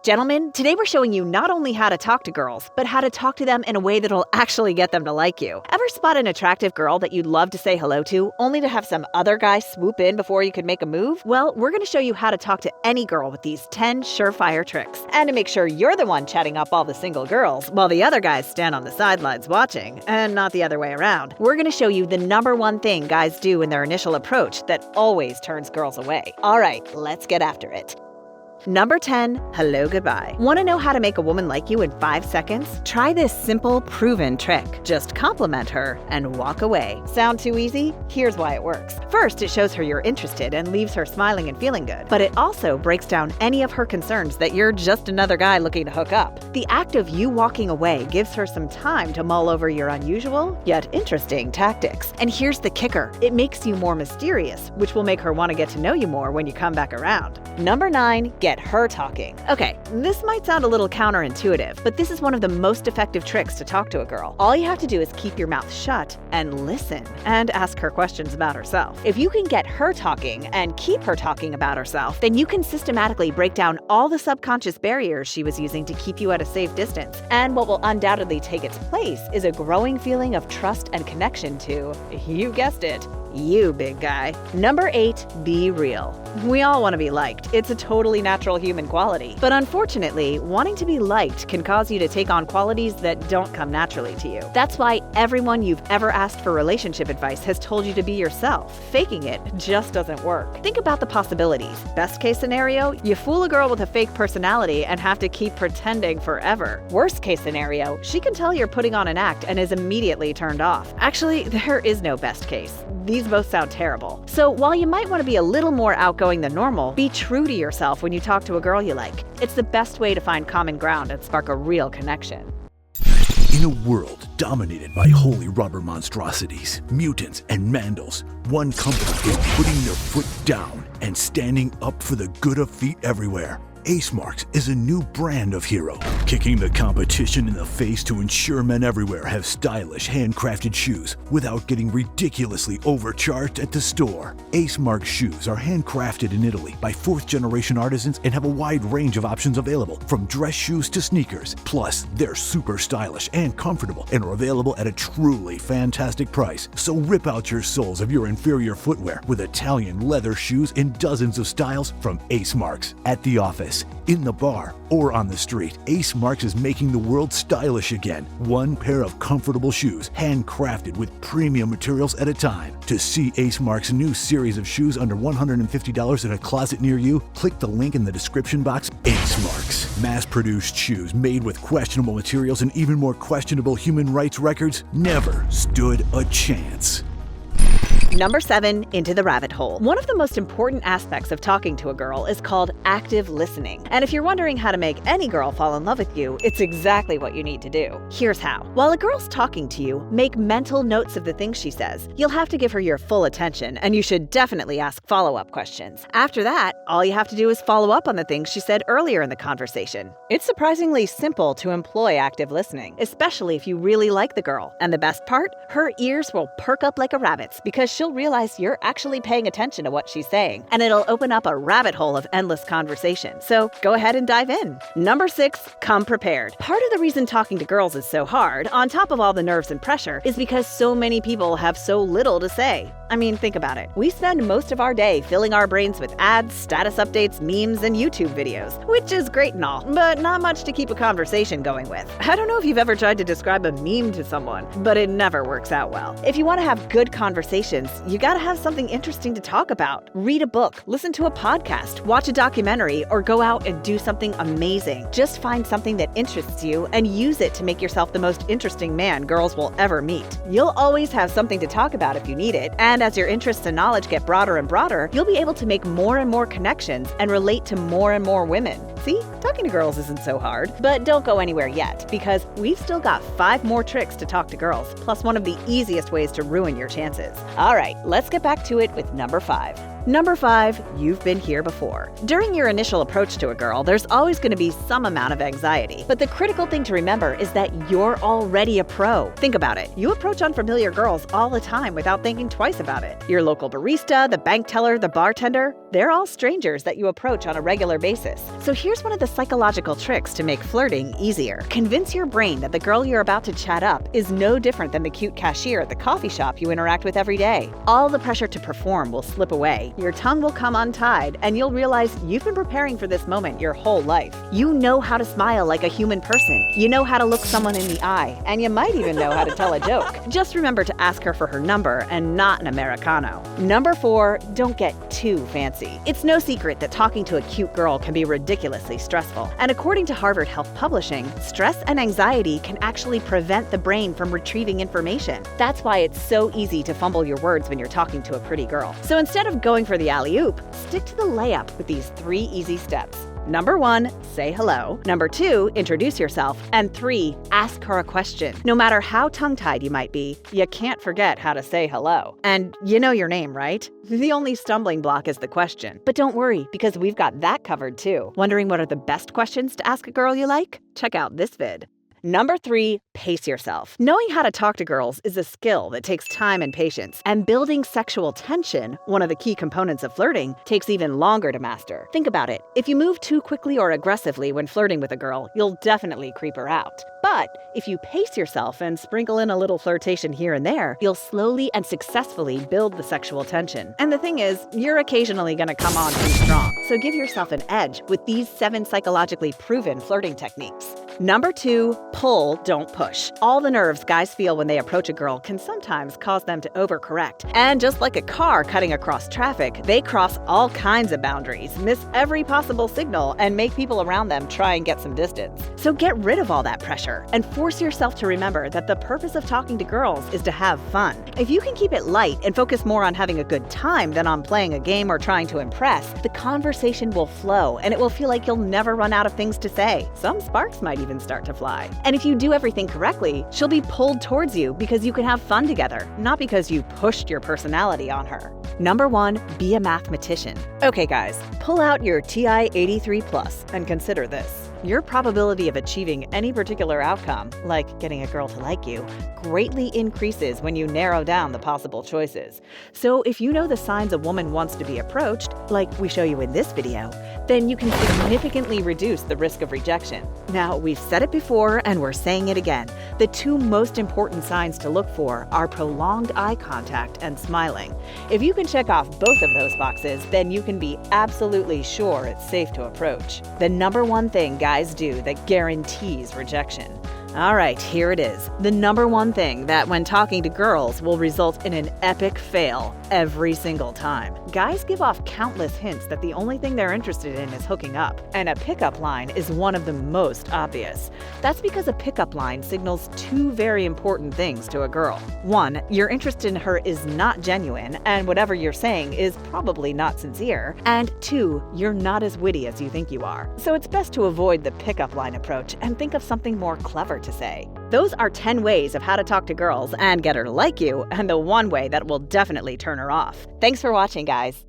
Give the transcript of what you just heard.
Gentlemen, today we're showing you not only how to talk to girls, but how to talk to them in a way that'll actually get them to like you. Ever spot an attractive girl that you'd love to say hello to, only to have some other guy swoop in before you could make a move? Well, we're going to show you how to talk to any girl with these 10 surefire tricks. And to make sure you're the one chatting up all the single girls, while the other guys stand on the sidelines watching, and not the other way around, we're going to show you the #1 thing guys do in their initial approach that always turns girls away. All right, let's get after it. Number 10, hello goodbye. Want to know how to make a woman like you in 5 seconds? Try this simple, proven trick. Just compliment her and walk away. Sound too easy? Here's why it works. First, it shows her you're interested and leaves her smiling and feeling good. But it also breaks down any of her concerns that you're just another guy looking to hook up. The act of you walking away gives her some time to mull over your unusual, yet interesting tactics. And here's the kicker. It makes you more mysterious, which will make her want to get to know you more when you come back around. Number 9, get her talking. Okay, this might sound a little counterintuitive, but this is one of the most effective tricks to talk to a girl. All you have to do is keep your mouth shut and listen, and ask her questions about herself. If you can get her talking and keep her talking about herself, then you can systematically break down all the subconscious barriers she was using to keep you at a safe distance. And what will undoubtedly take its place is a growing feeling of trust and connection to, you guessed it, you, big guy. Number 8, be real. We all want to be liked. It's a totally natural human quality. But unfortunately, wanting to be liked can cause you to take on qualities that don't come naturally to you. That's why everyone you've ever asked for relationship advice has told you to be yourself. Faking it just doesn't work. Think about the possibilities. Best case scenario, you fool a girl with a fake personality and have to keep pretending forever. Worst case scenario, she can tell you're putting on an act and is immediately turned off. Actually, there is no best case. These both sound terrible. So while you might want to be a little more outgoing than normal, be true to yourself when you talk to a girl you like. It's the best way to find common ground and spark a real connection. In a world dominated by holy rubber monstrosities, mutants, and mandals, one company is putting their foot down and standing up for the good of feet everywhere. Ace Marks is a new brand of hero, kicking the competition in the face to ensure men everywhere have stylish, handcrafted shoes without getting ridiculously overcharged at the store. Ace Marks shoes are handcrafted in Italy by 4th-generation artisans and have a wide range of options available, from dress shoes to sneakers. Plus, they're super stylish and comfortable and are available at a truly fantastic price. So rip out your soles of your inferior footwear with Italian leather shoes in dozens of styles from Ace Marks. At the office, in the bar, or on the street, Ace Marks is making the world stylish again. One pair of comfortable shoes, handcrafted with premium materials at a time. To see Ace Marks' new series of shoes under $150 in a closet near you, click the link in the description box. Ace Marks, mass-produced shoes made with questionable materials and even more questionable human rights records, never stood a chance. Number 7, into the rabbit hole. One of the most important aspects of talking to a girl is called active listening. And if you're wondering how to make any girl fall in love with you, it's exactly what you need to do. Here's how. While a girl's talking to you, make mental notes of the things she says. You'll have to give her your full attention, and you should definitely ask follow-up questions. After that, all you have to do is follow up on the things she said earlier in the conversation. It's surprisingly simple to employ active listening, especially if you really like the girl. And the best part? Her ears will perk up like a rabbit's because she'll realize you're actually paying attention to what she's saying, and it'll open up a rabbit hole of endless conversation. So go ahead and dive in. Number 6, come prepared. Part of the reason talking to girls is so hard, on top of all the nerves and pressure, is because so many people have so little to say. I mean, think about it. We spend most of our day filling our brains with ads, status updates, memes, and YouTube videos, which is great and all, but not much to keep a conversation going with. I don't know if you've ever tried to describe a meme to someone, but it never works out well. If you want to have good conversations, you gotta have something interesting to talk about. Read a book, listen to a podcast, watch a documentary, or go out and do something amazing. Just find something that interests you and use it to make yourself the most interesting man girls will ever meet. You'll always have something to talk about if you need it, and as your interests and knowledge get broader and broader, you'll be able to make more and more connections and relate to more and more women. See, talking to girls isn't so hard. But don't go anywhere yet, because we've still got 5 more tricks to talk to girls, plus one of the easiest ways to ruin your chances. All right, let's get back to it with number 5. Number 5, you've been here before. During your initial approach to a girl, there's always going to be some amount of anxiety. But the critical thing to remember is that you're already a pro. Think about it. You approach unfamiliar girls all the time without thinking twice about it. Your local barista, the bank teller, the bartender, they're all strangers that you approach on a regular basis. So here's one of the psychological tricks to make flirting easier. Convince your brain that the girl you're about to chat up is no different than the cute cashier at the coffee shop you interact with every day. All the pressure to perform will slip away. Your tongue will come untied, and you'll realize you've been preparing for this moment your whole life. You know how to smile like a human person. You know how to look someone in the eye, and you might even know how to tell a joke. Just remember to ask her for her number and not an Americano. Number 4, don't get too fancy. It's no secret that talking to a cute girl can be ridiculously stressful. And according to Harvard Health Publishing, stress and anxiety can actually prevent the brain from retrieving information. That's why it's so easy to fumble your words when you're talking to a pretty girl. So instead of going for the alley-oop, stick to the layup with these 3 easy steps. Number 1, say hello. Number 2, introduce yourself. And 3, ask her a question. No matter how tongue-tied you might be, you can't forget how to say hello. And you know your name, right? The only stumbling block is the question. But don't worry, because we've got that covered too. Wondering what are the best questions to ask a girl you like? Check out this vid. Number 3, pace yourself. Knowing how to talk to girls is a skill that takes time and patience, and building sexual tension, one of the key components of flirting, takes even longer to master. Think about it. If you move too quickly or aggressively when flirting with a girl, you'll definitely creep her out. But if you pace yourself and sprinkle in a little flirtation here and there, you'll slowly and successfully build the sexual tension. And the thing is, you're occasionally gonna come on too strong, so give yourself an edge with these 7 psychologically proven flirting techniques. Number 2, pull, don't push. All the nerves guys feel when they approach a girl can sometimes cause them to overcorrect. And just like a car cutting across traffic, they cross all kinds of boundaries, miss every possible signal, and make people around them try and get some distance. So get rid of all that pressure and force yourself to remember that the purpose of talking to girls is to have fun. If you can keep it light and focus more on having a good time than on playing a game or trying to impress, the conversation will flow and it will feel like you'll never run out of things to say. Some sparks might even start to fly. And if you do everything correctly, she'll be pulled towards you because you can have fun together, not because you pushed your personality on her. Number 1, be a mathematician. Okay guys, pull out your TI 83 Plus and consider this. Your probability of achieving any particular outcome, like getting a girl to like you, greatly increases when you narrow down the possible choices. So if you know the signs a woman wants to be approached, like we show you in this video, then you can significantly reduce the risk of rejection. Now, we've said it before and we're saying it again. The 2 most important signs to look for are prolonged eye contact and smiling. If you can check off both of those boxes, then you can be absolutely sure it's safe to approach. The number 1 thing guys do that guarantees rejection. All right, here it is. The number 1 thing that when talking to girls will result in an epic fail every single time. Guys give off countless hints that the only thing they're interested in is hooking up, and a pickup line is one of the most obvious. That's because a pickup line signals 2 very important things to a girl. 1, your interest in her is not genuine, and whatever you're saying is probably not sincere. And 2, you're not as witty as you think you are. So it's best to avoid the pickup line approach and think of something more clever to say. Those are 10 ways of how to talk to girls and get her to like you, and the 1 way that will definitely turn her off. Thanks for watching, guys.